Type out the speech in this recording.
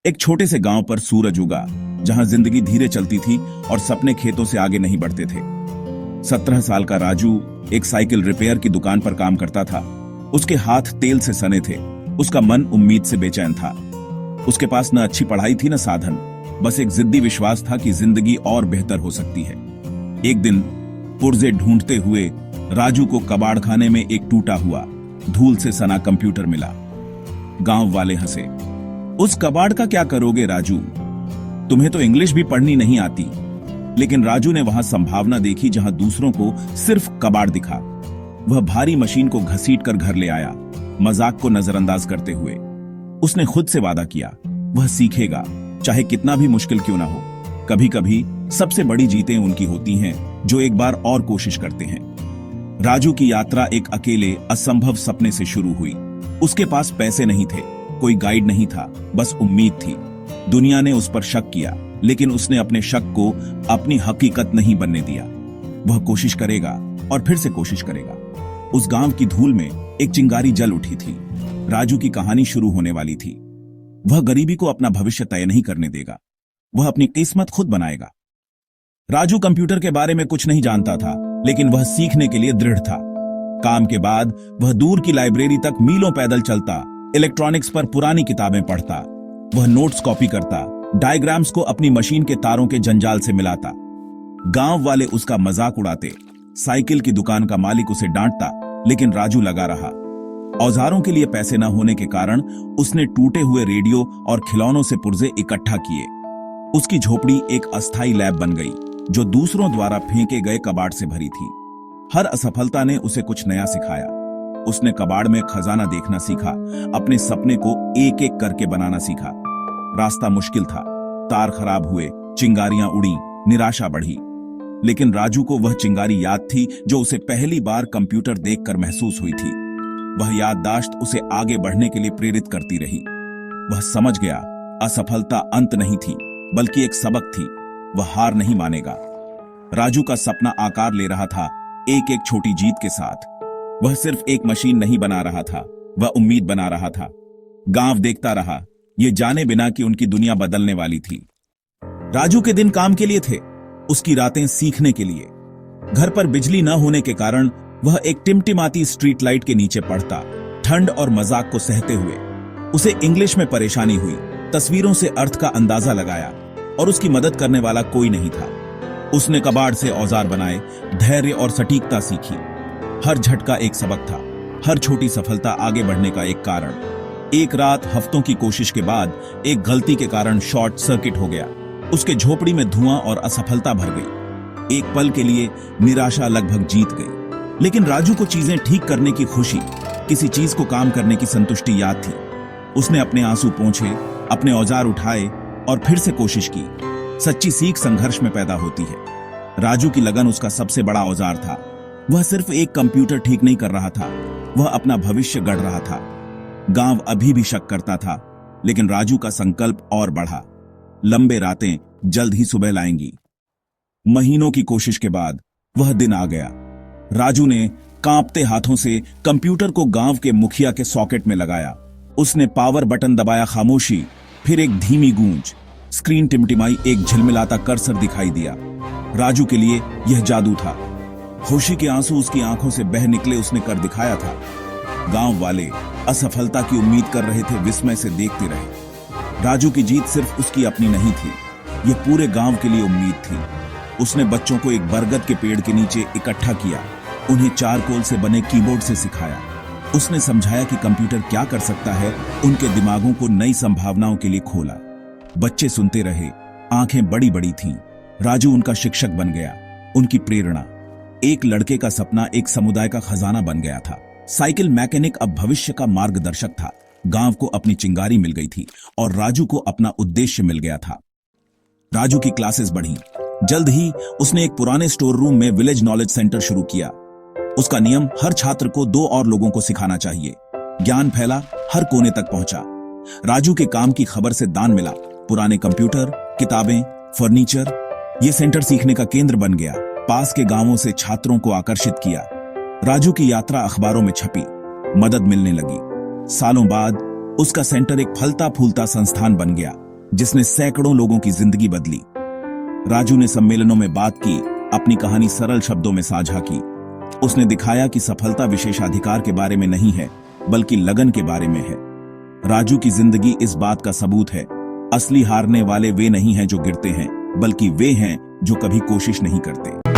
एक छोटे से गांव पर सूरज उगा, जहां जिंदगी धीरे चलती थी और सपने खेतों से आगे नहीं बढ़ते थे। 17 साल का राजू एक साइकिल रिपेयर की दुकान पर काम करता था। उसके हाथ तेल से सने थे। उसका मन उम्मीद से बेचैन था। उसके पास न अच्छी पढ़ाई थी न साधन, बस एक जिद्दी विश्वास था कि जिंदगी और बेहतर हो सकती है। एक दिन पुर्जे ढूंढते हुए राजू को कबाड़खाने में एक टूटा हुआ, धूल से सना कंप्यूटर मिला। गांव वाले हंसे। उस कबाड़ का क्या करोगे राजू, तुम्हें तो इंग्लिश भी पढ़नी नहीं आती। लेकिन राजू ने वहां संभावना देखी जहां दूसरों को सिर्फ कबाड़ दिखा। वह भारी मशीन को घसीट कर घर ले आया, मजाक को नजरअंदाज करते हुए। उसने खुद से वादा किया, वह सीखेगा, चाहे कितना भी मुश्किल क्यों ना हो। कभी कभी सबसे बड़ी जीतें उनकी होती हैं जो एक बार और कोशिश करते हैं। राजू की यात्रा एक अकेले असंभव सपने से शुरू हुई। उसके पास पैसे नहीं थे, कोई गाइड नहीं था, बस उम्मीद थी। दुनिया ने उस पर शक किया, लेकिन उसने अपने शक को अपनी हकीकत नहीं बनने दिया। वह कोशिश करेगा और फिर से कोशिश करेगा। उस गांव की धूल में एक चिंगारी जल उठी थी। राजू की कहानी शुरू होने वाली थी। वह गरीबी को अपना भविष्य तय नहीं करने देगा, वह अपनी किस्मत खुद बनाएगा। राजू कंप्यूटर के बारे में कुछ नहीं जानता था, लेकिन वह सीखने के लिए दृढ़ था। काम के बाद वह दूर की लाइब्रेरी तक मीलों पैदल चलता, इलेक्ट्रॉनिक्स पर पुरानी किताबें पढ़ता। वह नोट्स कॉपी करता, डायग्राम्स को अपनी मशीन के तारों के जंजाल से मिलाता। गांव वाले उसका मजाक उड़ाते, साइकिल की दुकान का मालिक उसे डांटता, लेकिन राजू लगा रहा। औजारों के लिए पैसे न होने के कारण उसने टूटे हुए रेडियो और खिलौनों से पुर्जे इकट्ठा किए। उसकी झोपड़ी एक अस्थायी लैब बन गई, जो दूसरों द्वारा फेंके गए कबाड़ से भरी थी। हर असफलता ने उसे कुछ नया सिखाया। उसने कबाड़ में खजाना देखना सीखा, अपने सपने को एक एक करके बनाना सीखा। रास्ता मुश्किल था, तार खराब हुए, चिंगारियां उड़ी, निराशा बढ़ी। लेकिन राजू को वह चिंगारी याद थी जो उसे पहली बार कंप्यूटर देखकर महसूस हुई थी। वह याददाश्त उसे आगे बढ़ने के लिए प्रेरित करती रही। वह समझ गया, असफलता अंत नहीं थी, बल्कि एक सबक थी। वह हार नहीं मानेगा। राजू का सपना आकार ले रहा था, एक एक छोटी जीत के साथ। वह सिर्फ एक मशीन नहीं बना रहा था, वह उम्मीद बना रहा था। गांव देखता रहा, ये जाने बिना कि उनकी दुनिया बदलने वाली थी। राजू के दिन काम के लिए थे, उसकी रातें सीखने के लिए। घर पर बिजली न होने के कारण वह एक टिमटिमाती स्ट्रीट लाइट के नीचे पढ़ता, ठंड और मजाक को सहते हुए। उसे इंग्लिश में परेशानी हुई, तस्वीरों से अर्थ का अंदाजा लगाया, और उसकी मदद करने वाला कोई नहीं था। उसने कबाड़ से औजार बनाए, धैर्य और सटीकता सीखी। हर झटका एक सबक था, हर छोटी सफलता आगे बढ़ने का एक कारण। एक रात हफ्तों की कोशिश के बाद एक गलती के कारण शॉर्ट सर्किट हो गया। उसके झोपड़ी में धुआं और असफलता भर गई। एक पल के लिए निराशा लगभग जीत गई, लेकिन राजू को चीजें ठीक करने की खुशी, किसी चीज को काम करने की संतुष्टि याद थी। उसने अपने आंसू पोंछे, अपने औजार उठाए और फिर से कोशिश की। सच्ची सीख संघर्ष में पैदा होती है। राजू की लगन उसका सबसे बड़ा औजार था। वह सिर्फ एक कंप्यूटर ठीक नहीं कर रहा था, वह अपना भविष्य गढ़ रहा था। गांव अभी भी शक करता था, लेकिन राजू का संकल्प और बढ़ा। लंबे रातें जल्द ही सुबह लाएंगी। महीनों की कोशिश के बाद वह दिन आ गया। राजू ने कांपते हाथों से कंप्यूटर को गांव के मुखिया के सॉकेट में लगाया। उसने पावर बटन दबाया, खामोशी, फिर एक धीमी गूंज, स्क्रीन टिमटिमाई, एक झिलमिलाता कर्सर दिखाई दिया। राजू के लिए यह जादू था। खुशी के आंसू उसकी आंखों से बह निकले, उसने कर दिखाया था। गांव वाले असफलता की उम्मीद कर रहे थे, विस्मय से देखते रहे। राजू की जीत सिर्फ उसकी अपनी नहीं थी, यह पूरे गांव के लिए उम्मीद थी। उसने बच्चों को एक बरगद के पेड़ के नीचे इकट्ठा किया, उन्हें चारकोल से बने कीबोर्ड से सिखाया। उसने समझाया कि कंप्यूटर क्या कर सकता है, उनके दिमागों को नई संभावनाओं के लिए खोला। बच्चे सुनते रहे, आंखें बड़ी बड़ी थीं। राजू उनका शिक्षक बन गया, उनकी प्रेरणा। एक लड़के का सपना एक समुदाय का खजाना बन गया था। साइकिल मैकेनिक अब भविष्य का मार्गदर्शक था। गांव को अपनी चिंगारी मिल गई थी और राजू को अपना उद्देश्य मिल गया था। राजू की क्लासेस बढ़ी। जल्द ही उसने एक पुराने स्टोर रूम में विलेज नॉलेज सेंटर शुरू किया। उसका नियम, हर छात्र को 2 और लोगों को सिखाना चाहिए। ज्ञान फैला, हर कोने तक पहुंचा। राजू के काम की खबर से दान मिला। पुराने कंप्यूटर, किताबें, फर्नीचर, यह सेंटर सीखने का केंद्र बन गया। पास के गांवों से छात्रों को आकर्षित किया। राजू की यात्रा अखबारों में छपी, मदद मिलने लगी। सालों बाद उसका सेंटर एक फलता फूलता संस्थान बन गया। जिसने सैकड़ों लोगों की जिंदगी बदली। राजू ने सम्मेलनों में बात की, अपनी कहानी सरल शब्दों में साझा की। उसने दिखाया कि सफलता विशेषाधिकार के बारे में नहीं है, बल्कि लगन के बारे में है। राजू की जिंदगी इस बात का सबूत है, असली हारने वाले वे नहीं हैं जो गिरते हैं, बल्कि वे हैं जो कभी कोशिश नहीं करते।